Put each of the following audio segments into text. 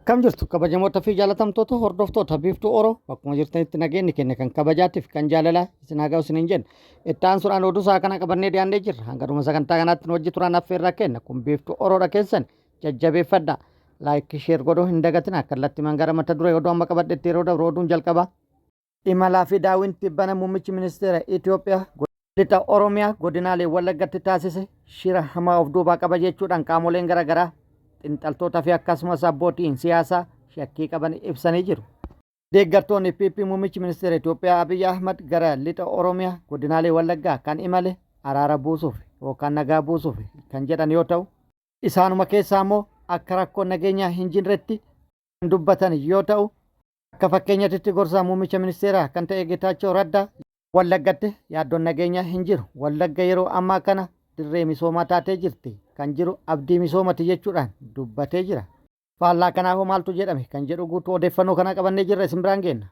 Akkam jirtu kabajamoota fi jaalatamtoota hordoftoota biiftuu Oroo bakkuma jirtanitti nageenyi keenya kan kabajaatiif kan jaalalaa isin haa ga'u isiniin jenna. Itti aansuudhaan oduu isaa kana qabannee dhiyaannee jirra. Hanga dhuma sagantaa kanaatti nu wajji turaan affeerraa kenna. Kun biiftuu Oroodha keessan jajjabeeffadha. Laayikii sheer godhuu hin dagatina. Kallattii mangara mata duree oduu amma qabadhetti yeroo dabru oduun jalqabaa. Imalaa fi daawwiin bana muummichi ministeera Itoophiyaa lixa Oromiyaa godinaalee Wallaggatti taasise shira hamaa of duubaa qaba jechuudhaan qaamoleen garaagaraa xiinxaltoota fi akkasumas abbootiin siyaasaa shakkii qaban ibsanii jiru. Deeggartoonni PP muummichi ministeera Itoophiyaa Abiy Ahmad gara lixa Oromiyaa godinaalee Wallaggaa kan imale araara buusuuf yookaan nagaa buusuuf kan jedhan yoo ta'u, isaanuma keessaa immoo akka rakkoon nageenyaa hin jirretti kan dubbatan yoo ta'u, akka fakkeenyatti gorsaa muummicha ministeeraa kan ta'e Geetaachoo Raddaa Wallaggatti yaaddoon nageenyaa hin jiru. Wallagga yeroo ammaa kana dirree misoomaa taatee jirti. Kan jiru abdii misoomati jechuudhaan dubbatee jira. Faallaa kanaaf maaltu jedhame kan jedhu guutuu odeeffannoo kana qabannee jirra isin biraan geenna.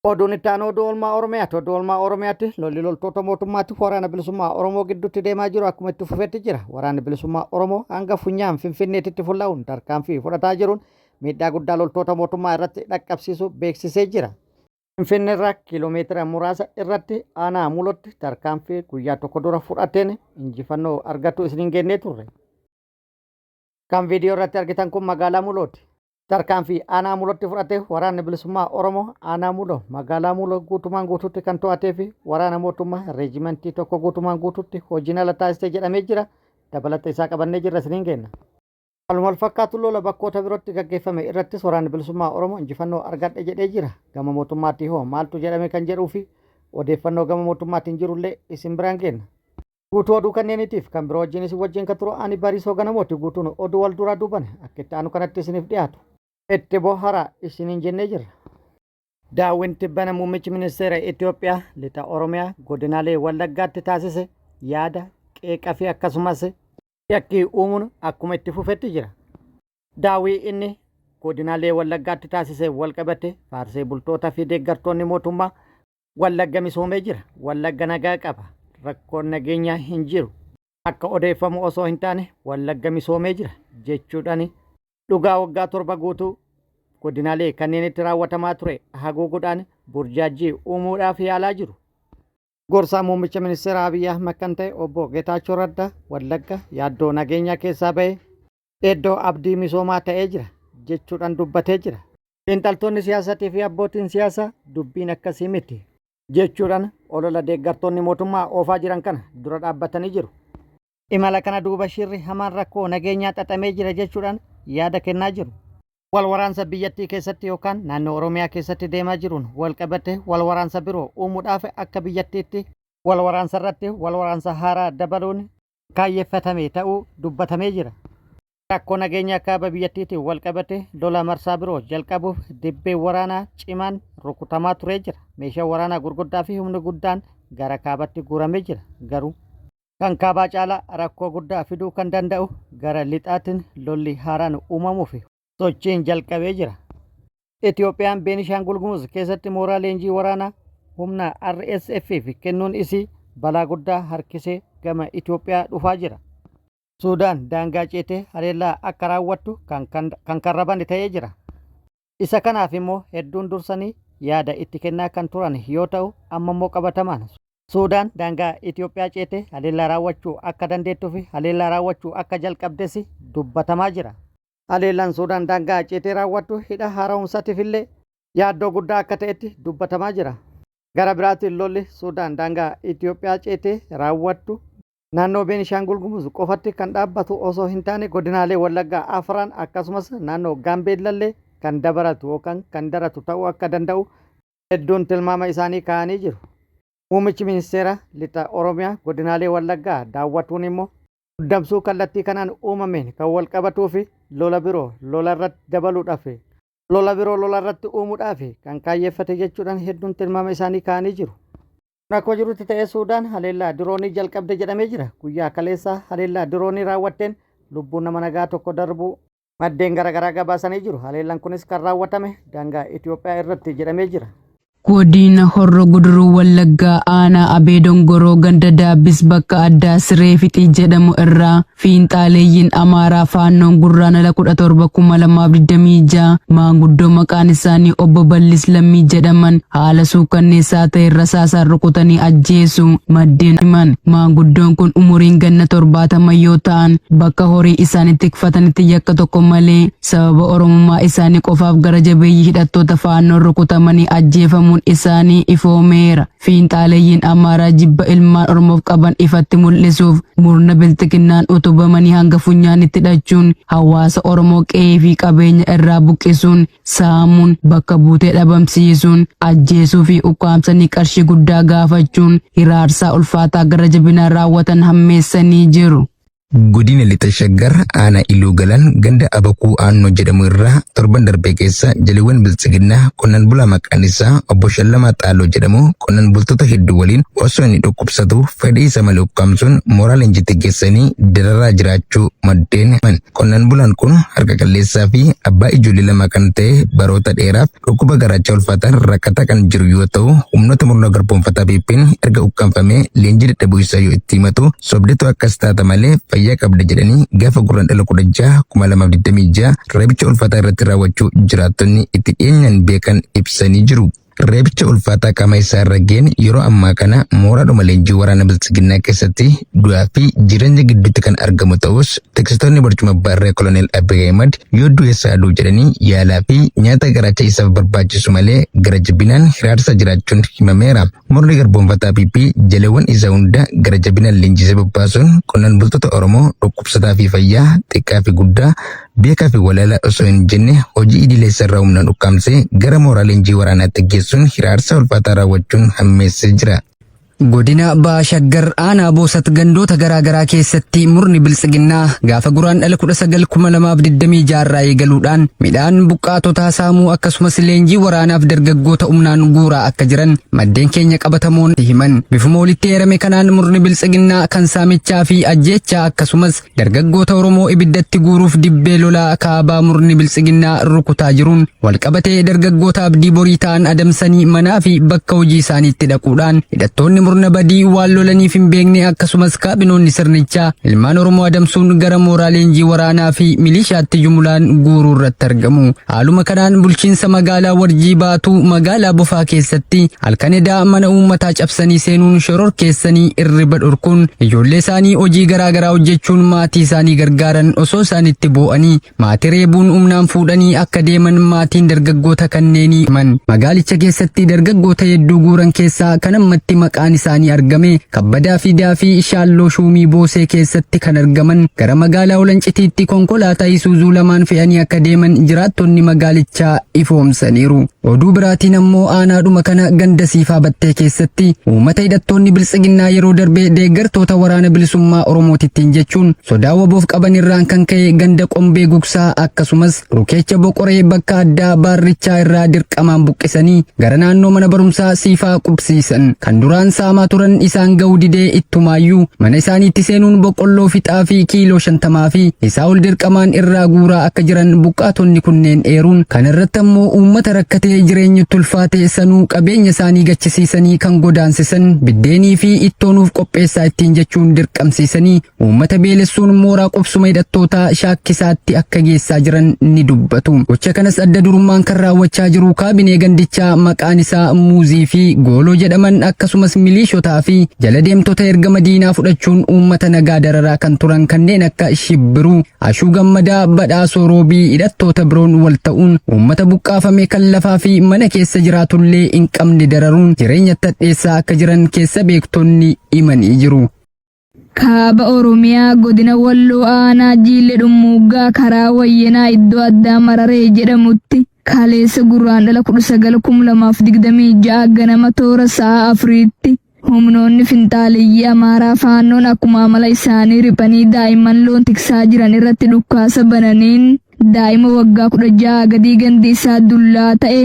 Oduun itti aanu oduu oolmaa Oromiyaati. Oduu oolmaa Oromiyaatti lolli loltoota mootummaatti waraana bilisummaa Oromoo gidduutti deemaa jiru akkuma itti fufetti jira. Waraanni bilisummaa Oromoo hanga funyaan Finfinneetitti fullaa'uun tarkaanfii fudhataa jiruun miidhaa guddaa loltoota mootummaa irratti dhaqqabsiisu beeksisee jira. Finfinneerraa kiiloomeetira muraasa irratti aanaa mulotti tarkaanfii guyyaa tokko dura fudhateen injifannoo argatu isiniin geennee turre. Kan viidiyoo irratti argitan kun magaalaa Mulooti. Tarkaanfii aanaa Mulotti fudhate waraanni bilisummaa Oromoo aanaa Muloo magaalaa Muloo guutumaan guutuutti kan to'atee fi waraana mootummaa reejimentii tokko guutumaan guutuutti hojiin ala taasisee jedhamee jira. Dabalata isaa qabannee jirra isiniin geenna. Haaluma wal fakkaatu lola bakkoota birootti gaggeeffame irrattis waraanni bilisummaa Oromoo injifannoo argadhe jedhee jira. Gama mootummaatti hoo maaltu jedhame kan jedhuu fi odeeffannoo gama mootummaatiin jirullee isin biraan geenna. Guutuu oduu kanneeniitiif kan biroo wajjin isin wajjin kan turu ani Bariisoo Ganamooti. Guutuun oduu wal duraa duuban akka itti aanu kanatti isiniif dhiyaatu. Itti bohara isiniin jennee jirra. Daawwiin bana muummichi ministeera Itoophiyaa lixa Oromiyaa godinaalee Wallaggaatti taasise yaada qeeqaa fi akkasumas yakkii uumuun akkuma itti fufetti jira. Daawwii inni godinaalee Wallaggaatti taasise walqabate faarsee bultoota fi deeggartoonni mootummaa Wallagga misoomee jira. Wallagga nagaa qaba. Rakkoon nageenyaa hin jiru. Akka odeeffamu osoo hin taane Wallagga misoomee jira jechuudhaan dhugaa waggaa 7 guutuu godinaalee kanneenitti raawwatamaa ture haguuguudhaan burjaajii uumuudhaaf yaalaa jiru. Gorsaa muummicha ministeera Abiy Ahmad kan ta'e obbo Geetaachoo Raddaa Wallagga yaaddoo nageenyaa keessaa ba'ee iddoo abdii misoomaa ta'ee jira jechuudhaan dubbatee jira. Xiinxaltoonni siyaasatii fi abbootiin siyaasaa dubbiin akkasii miti jechuudhaan olola deeggartoonni mootummaa oofaa jiran kana dura dhaabbatanii jiru. Imala kana duuba shirri hamaan rakkoo nageenyaa xaxamee jira jechuudhaan yaada kennaa jiru. Wal waraansa biyyattii keessatti yookaan naannoo Oromiyaa keessatti deemaa jiruun wal qabate wal waraansa biroo uumuudhaaf akka biyyattiitti wal waraansa irratti wal waraansa haaraa dabaluun kaayeffatame ta'uu dubbatamee jira. Rakkoo nageenyaa kaaba biyyattiitti wal qabate lola marsaa biroo jalqabuuf dibbee waraanaa cimaan rukutamaa turee jira. Meeshaa waraanaa gurguddaa fi humni guddaan gara kaabatti guuramee jira. Garuu kan kaabaa caalaa rakkoo guddaa fiduu kan danda'u gara lixaatiin lolli haaraan uumamuuf sochiin jalqabee jira. Itoophiyaan Beenishaangul Gumuz keessatti mooraa leenjii waraanaa humna RSF kennuun isii balaa guddaa harkisee gama Itoophiyaa dhufaa jira. Suudaan daangaa ceetee haleellaa akka raawwattu kan karraban ta'ee jira. Isa kanaaf immoo hedduun dursanii yaada itti kennaa kan turan yoo ta'u amma immoo qabatamaan Suudaan daangaa Itoophiyaa ceetee haleellaa raawwachuu akka dandeettuu fi haleellaa raawwachuu akka jalqabdes dubbatamaa jira. Haleellaan Suudaan daangaa ceetee raawwattu hidha haaromsaatiif illee yaaddoo guddaa akka ta'etti dubbatamaa jira. Gara biraatiin lolli Suudaan daangaa Itoophiyaa ceetee raawwattu naannoo Beenishaangul Gumuz qofatti kan dhaabbatu osoo hin taane godinaalee Wallaggaa Afraan akkasumas naannoo Gaambeellallee kan dabaratu yookaan kan daratu ta'uu akka danda'u hedduun tilmaama isaanii kaa'anii jiru. Muummichi ministeera lixa Oromiyaa godinaalee Wallaggaa daawwatuun immoo muddamsuu kallattii kanaan uumameen kan wal qabatuu fi lola biroo lola irratti dabaluudhaaf lola biroo lola irratti uumuudhaaf kan kaayyeffate jechuudhaan hedduun tilmaama isaanii kaa'anii jiru. Akkuma jirutti ta'ee Suudaan haleellaa diroonii jalqabde jedhamee jira. Guyyaa kaleessaa haleellaa diroonii raawwatteen lubbuun nama nagaa tokko darbuu maddeen garaagaraa gabaasanii jiru. Haleellaan kunis kan raawwatame daangaa Itoophiyaa irratti jedhamee jira. Godina Horroo Guduruu Wallaggaa aanaa Abee Dongoroo ganda Daabbis bakka addaa Siree Fixii jedhamu irraa fiinxaaleeyyiin Amaaraa faannoon gurraandhala 17 2026 maanguddoo maqaan isaanii obbo Bal'is Lammii jedhaman haala suukanneessaa ta'e rasaasaan rukutanii ajjeesu maddeen himan. Maanguddoon kun umuriin ganna 70 yoo ta'an bakka horii isaanii tikfatanitti yakka tokko malee sababa oromummaa isaanii qofaaf gara jabeeyyii hidhattoota faannoon rukutamanii ajjeefamu isaanii ifoomeera. Fiinxaaleeyyiin Amaaraa jibba ilmaan Oromoof qaban ifatti mul'isuuf murna bilxiginnaan utubamanii hanga funyaanitti hidhachuun hawaasa Oromoo qe'ee fi qabeenya irraa buqqisuun saamuun bakka buutee dhabamsiisuun ajjeesuu fi ukkaamsanii qarshii guddaa gaafachuun hiraarsaa ulfaataa gara jabinaan raawwatan hammeessanii jiru. Godina Lixa Shaggar aanaa Iluu Galaan ganda Abakuu Aannoo jedhamu irraa torban darbee keessa jaliiwwan biltsiginnaa qonnaan bulaa maqaan isaa obbo Shallamaa Xaaloo jedhamu qonnaan bultoota hedduu waliin osoo inni dhukkubsatu fedhii isa malee ukkaamsuun mooraa leenjitti geessanii dararaa jiraachuu maddeen himan. Qonnaan bulaan kun harka qalleessaa fi abbaa ijoollee lama kan ta'e baroota dheeraaf dhukkuba garaachaa ulfaataan rakkataa kan jiru yoo ta'u humnoota murna garboonfataa Piippiin erga ukkaanfamee leenjii dadhabuu isaa yoo itti himatu sobdeetu akkas taata malee fayyaa qabda jedhanii gaafa gurraandhala 16 2026 reebicha ulfaataa irratti raawwachuu jiraattonni itti dhiyeenyaan beekan ibsanii jiru. Reebicha ulfaataa qaama isaa irra ga'een yeroo ammaa kana mooraadhuma leenjii waraana biltsiginnaa keessatti du'aa fi jireenya gidduutti kan argamu ta'us tiksitoonni barcuma barree koloneel Abiy Ahmed yoo du'eessa aduu jedhanii yaalaa fi nyaata garaacha isaaf barbaachisu malee gara jabinaan hiraarsa jiraachuun himameera. Murni garboonfataa Piippii jaleewwan isaa hunda gara jabinaan leenjisee bobbaasuun qonnaan bultoota Oromoo dhukkubsataa fi fayyaa xiqqaa fi guddaa beekaa fi walaalaa osoo hin jenne hojii idilee irraa humnaan ukkaamsee gara mooraa leenjii waraanaatti geessuun hiraarsa ulfaataa raawwachuun hammeessee jira. Godina Baashaggar aanaa Boosat gandoota garaagaraa keessatti murni biltsiginnaa gaafa guraandhala 19 2026 irraa eegaluudhaan midhaan buqqaatotaa saamuu akkasumas leenjii waraanaaf dargaggoota humnaan guuraa akka jiran maddeen keenya qabatamoon himan. Bifuma walitti eerame kanaan murni biltsiginnaa kan saamichaa fi ajjeechaa akkasumas dargaggoota Oromoo ibiddatti guuruuf dibbee lolaa kaabaa murni biltsiginnaa rukutaa jiruun walqabatee dargaggoota abdii borii ta'an adamsanii manaa fi bakka hojii isaaniitti dhaquudhaan hidhattoonni murna badii waan lolaniif hin beekne akkasumas kaabinoonni sirnichaa ilmaan Oromoo adamsuun gara mooraa leenjii waraanaa fi milishaatti jumulaan guuruu irratti argamu. Haaluma kanaan bulchiinsa magaalaa Warjii Baatuu magaalaa Bofaa keessatti halkan edaa mana uummataa cabsanii seenuun shororkeessanii irriba dhorkuun ijoollee isaanii hojii garaagaraa hojjechuun maatii isaanii gargaaran osoo isaanitti boo'anii maatii reebuun humnaan fuudhanii akka deeman maatiin dargaggoota kanneenii himan. Magaalicha keessatti dargaggoota hedduu guuran keessaa kan ammatti maqaan isaanii argame Kabbadaa Fidaa fi Shaalloo Shuumii Boosee keessatti kan argaman gara magaalaa Olancitiitti konkolaataa Isuuzuu lamaan fe'anii akka deeman jiraattonni magaalichaa ifoomsaniiru. Oduu biraatiin ammoo aanaadhuma kana ganda Siifaa Battee keessatti uummata hidhattoonni biltsiginnaa yeroo darbee deeggartoota waraana bilisummaa Oromootittiin jechuun sodaa waboof qaban irraan kan ka'e ganda Qombee Gugsaa akkasumas Rukeecha Boqoree bakka addaa Baarrichaa irraa dirqamaan buqqisanii gara naannoo mana barumsaa Siifaa qubsiisan. Kan duraan saamaa turan isaan ga'uu didee ittumaayyuu mana isaaniitti seenuun boqqolloo fixaa fi kiiloo 50 fi isaa ol dirqamaan irraa guuraa akka jiran buqqaatonni kunneen eeruun kan irratti ammoo uummata rakkatee jireenya tulfaatee sanuu qabeenya isaanii gachisiisanii kan godaansisan biddeenii fi ittoonuuf qopheessaa ittiin jechuun dirqamsiisanii uummata beelessuun mooraa qubsuma hidhattootaa shaakkisaatti akka geessaa jiran ni dubbatu. Gocha kanas adda durummaan kan raawwachaa jiru kaabinee gandichaa maqaan isaa Muuzii fi Gooloo jedhaman akkasumas milishotaa fi jala deemtota ergama diinaa fudhachuun uummata nagaa dararaa kan turan kanneen akka Shibbiruu, Ashuu Gammadaa, Badhaasoo Roobii hidhattoota biroon wal ta'uun uummata buqqaafame kan lafaa fi mana keessa jiraatullee hin qabne dararuun jireenya tadheessaa akka jiran keessa beektonni himanii jiru. Kaaba Oromiyaa godina Walloo aanaa Jiillee Dhummuuggaa karaa Wayyenaa iddoo addaa Mararee jedhamutti kaleessa guraandhala 19 2026 ganama toora sa'a 4tti humnoonni finxaaleeyyii Amaaraa faannoon akkuma amala isaanii riphanii daa'imman loon tiksaa jiran irratti dhukaasa bananiin daa'ima waggaa 16 gadii gandi isaa dullaa ta'e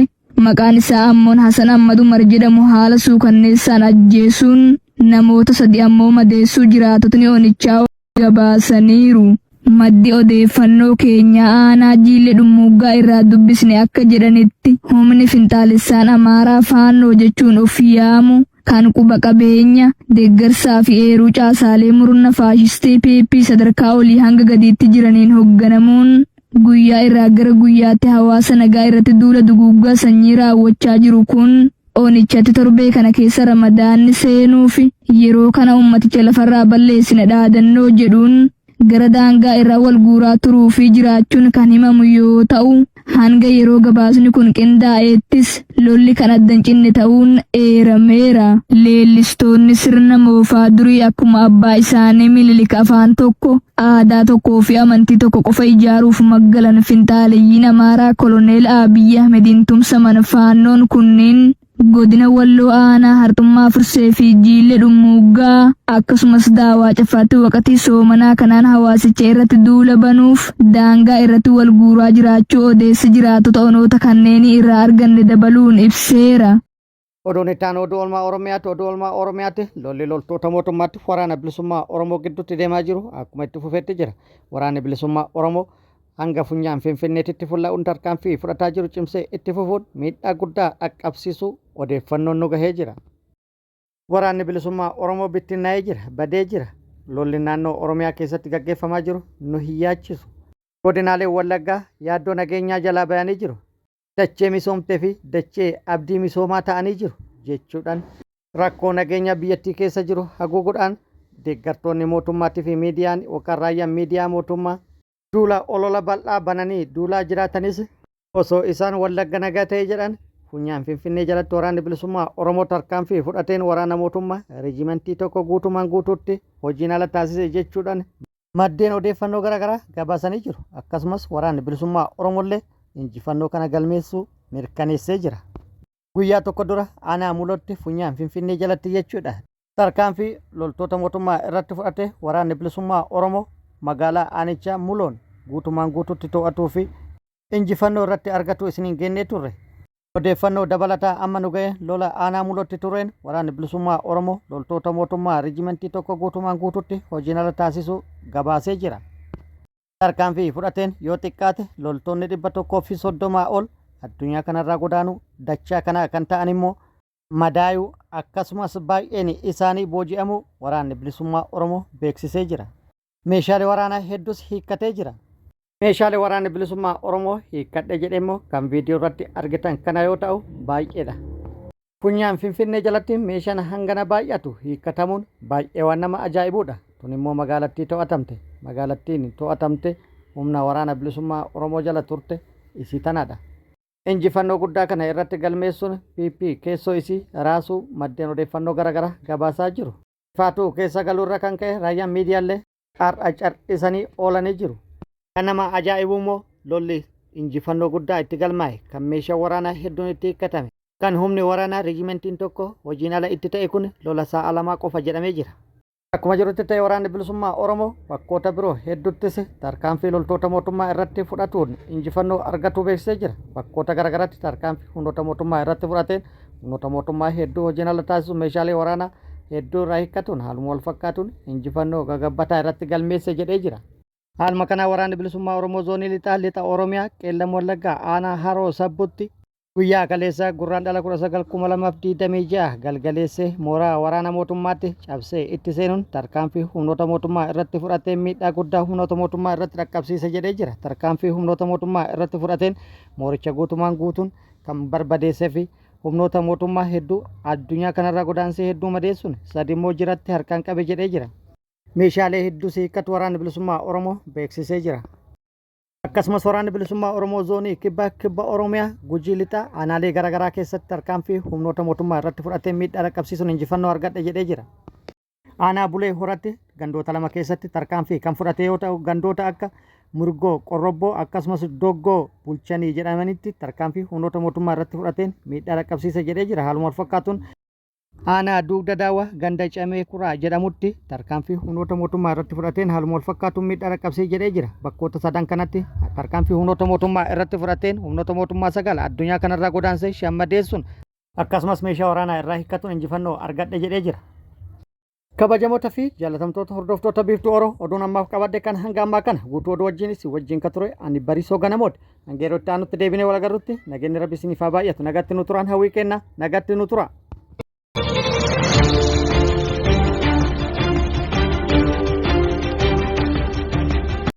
maqaan isaa ammoon Hasan Ahmad Umar jedhamu haala suukanneessaan ajjeesuun namoota 3 ammoo madeessuu jiraatotni onichaa gabaasaniiru. Maddi odeeffannoo keenya aanaa jiillee dhummuuggaa irraa dubbisne akka jedhanitti humni finxaalessaan Amaaraa faannoo jechuun of yaamu kan quba qabeenya deeggarsaa fi eeruu caasaalee murna faashistii PP sadarkaa olii hanga gadiitti jiraniin hoogganamuun guyyaa irraa gara guyyaatti hawaasa nagaa irratti duula duguuggaa sanyii raawwachaa jiru kun oonichatti torbee kana keessa ramadaanni seenuu fi yeroo kana ummaticha lafarraa balleessina dhaadannoo jedhuun gara daangaa irraa wal guuraa turuu fi jiraachuun kan himamu yoo ta'u hanga yeroo gabaasni kun qindaa'eettis lolli kan addan cinne ta'uun eerameera. Leellistoonni sirna moofaa durii akkuma abbaa isaanii Minilik afaan tokko aadaa tokkoo fi amantii tokko qofa ijaaruuf maggalan finxaaleyyiin Amaaraa Koloneel Abiyyi Ahmediin tumsaman faannoon kunneen godina Walloo aanaa Harxummaa Fursee fi Jiillee Dhummuuggaa akkasumas daawaa cafaatti waqtii soomanaa kanaan hawaasicha irratti duula banuuf daangaa irratti wal guuraa jiraachuu odeessi jiraatota onoota kanneenii irraa arganne dabaluun ibseera. Oduun itti aanu oduu oolmaa Oromiyaatti lolli loltoota mootummaatti waraana bilisummaa Oromoo gidduutti deemaa jiru akkuma itti fufeetti jira. Waraanni bilisummaa Oromoo hanga funyaan Finfinneetitti fullaa'uun tarkaanfii fudhataa jiru cimsee itti fufuun miidhaa guddaa dhaqqabsiisuu odeeffannoon nu gahee jira. Waraanni bilisummaa Oromoo bittinnaa'ee jira, badee jira. Lolli naannoo Oromiyaa keessatti gaggeeffamaa jiru nu hin yaachisu. Godinaalee Wallaggaa yaaddoo nageenyaa jalaa bayanii jiru. Dachee misoomtee fi dachee abdii misoomaa ta'anii jiru jechuudhaan rakkoo nageenyaa biyyattii keessa jiru haguuguudhaan deeggartoonni mootummaatii fi miidiyaan yookaan raayyaan miidiyaa mootummaa duula olola bal'aa bananii duulaa jiraatanis osoo isaan Wallagga nagaa ta'ee jedhan funyaan Finfinnee jalatti waraanni bilisummaa Oromoo tarkaanfii fudhateen waraana mootummaa reejimentii tokko guutumaan guutuutti hojiin ala taasise jechuudhaan maddeen odeeffannoo garaagaraa gabaasanii jiru. Akkasumas waraanni bilisummaa Oromollee injifannoo kana galmeessuu mirkaneessee jira. Guyyaa tokko dura aanaa Mulootti funyaan Finfinnee jalatti jechuudha. Tarkaanfii loltoota mootummaa irratti fudhate waraanni bilisummaa Oromoo magaalaa aanichaa Muloon guutumaan guutuutti to'atuu fi injifannoo irratti argatu isiniin gennee turre. Odeeffannoo dabalataa amma nu ga'e lola aanaa Mulootti tureen waraanni bilisummaa Oromoo loltoota mootummaa reejimentii tokko guutumaan guutuutti hojiin ala taasisuu gabaasee jira. Tarkaanfii fudhateen yoo xiqqaate loltoonni 130 ol addunyaa kanarraa godaanuu dachaa kanaa kan ta'an immoo madaayuu akkasumas baay'een isaanii booji'amuu waraanni bilisummaa Oromoo beeksisee jira. Meeshaalee waraanaa hedduus hiikkatee jira. Meeshaalee waraanni bilisummaa Oromoo hiikkadhe jedhe immoo kan viidiyoo irratti argitan kana yoo ta'u baay'eedha. Funyaan Finfinnee jalatti meeshaan hangana baay'atu hiikkatamuun baay'ee waan nama ajaa'ibuudha. Tun immoo magaalattii to'atamte. Magaalattiin to'atamte humna waraana bilisummaa Oromoo jala turte isii tanaadha. Injifannoo guddaa kana irratti galmeessuun PP keessoo isii raasuu maddeen odeeffannoo garaagaraa gabaasaa jiru. Faatuu keessa galuurra kan ka'e raayyaan miidiyaallee har'a car'isanii oolanii jiru. Kan nama ajaa'ibu immoo lolli injifannoo guddaa itti galmaa'e kan meeshaa waraanaa hedduun itti hiikkatame. Kan humni waraanaa reejimentiin tokko hojiin ala itti ta'e kun lola sa'a lamaa qofa jedhamee jira. Akkuma jirutti ta'e waraanni bilisummaa Oromoo bakkoota biroo hedduuttis tarkaanfii loltoota mootummaa irratti fudhatuun injifannoo argatuu beeksisee jira. Bakkoota garaagaraatti tarkaanfii humnoota mootummaa irratti fudhateen humnoota mootummaa hedduu hojiin ala taasisuun meeshaalee waraanaa hedduu irraa hiikkatuun haaluma wal fakkaatuun injifannoo gagabbataa irratti galmeesse jedhee jira. Haaluma kanaa waraanni bilisummaa Oromoo zoonii lixa Oromiyaa qeellam Wallaggaa aanaa Haroo Sabbutti guyyaa kaleessa gurraandhala 19/2026 galgaleessee mooraa waraana mootummaatti cabsee itti seenuun tarkaanfii humnoota mootummaa irratti fudhateen miidhaa guddaa humnoota mootummaa irratti dhaqqabsiise jedhee jira. Tarkaanfii humnoota mootummaa irratti fudhateen mooricha guutumaan guutuun kan barbadeessee fi humnoota mootummaa hedduu addunyaa kanarraa godaansee hedduu madeessuun sadimmoo jiratti harkaan qabe jedhee jira. Meeshaalee hedduu hiikkatu waraanni bilisummaa Oromoo beeksisee jira. Akkasumas waraanni bilisummaa Oromoo zoonii kibba Oromiyaa Gujii lixaa aanaalee garaagaraa keessatti tarkaanfii humnoota mootummaa irratti fudhateen miidhaa dhaqqabsiisuun injifannoo argadhe jedhee jira. Aanaa Bulee Horatti gandoota lama keessatti tarkaanfii kan fudhate yoo ta'u gandoota akka Murgoo Qorrobboo akkasumas Doggoo Bulchanii jedhamanitti tarkaanfii humnoota mootummaa irratti fudhateen miidhaa dhaqqabsiise jedhee jira. Haaluma wal fakkaatuun aanaa Dugda Daawwaa ganda Camee Kuraa jedhamutti tarkaanfii humnoota mootummaa irratti fudhateen haaluma wal fakkaatuun miidhaa dhaqqabsiise jedhee jira. Bakkoota sadan kanatti tarkaanfii humnoota mootummaa irratti fudhateen humnoota mootummaa 9 addunyaa kanarraa godaansee shammadeessuun akkasumas meeshaa waraanaa irraa hiikkatuun injifannoo argadhe jedhee jira. kabajamoota fi jaalatamtoota hordoftoota biiftuu Oroo oduun ammaaf qabadde kan hanga ammaa kana guutuu oduu wajjin ka ture ani Barisoo Ganamoodha. Hangeeroo itti aanutti deebinee wal agarrutti nageenyi rabbi isiniif haa baay'atu nagatti nu turaan hawwii kenna nagatti nu tura.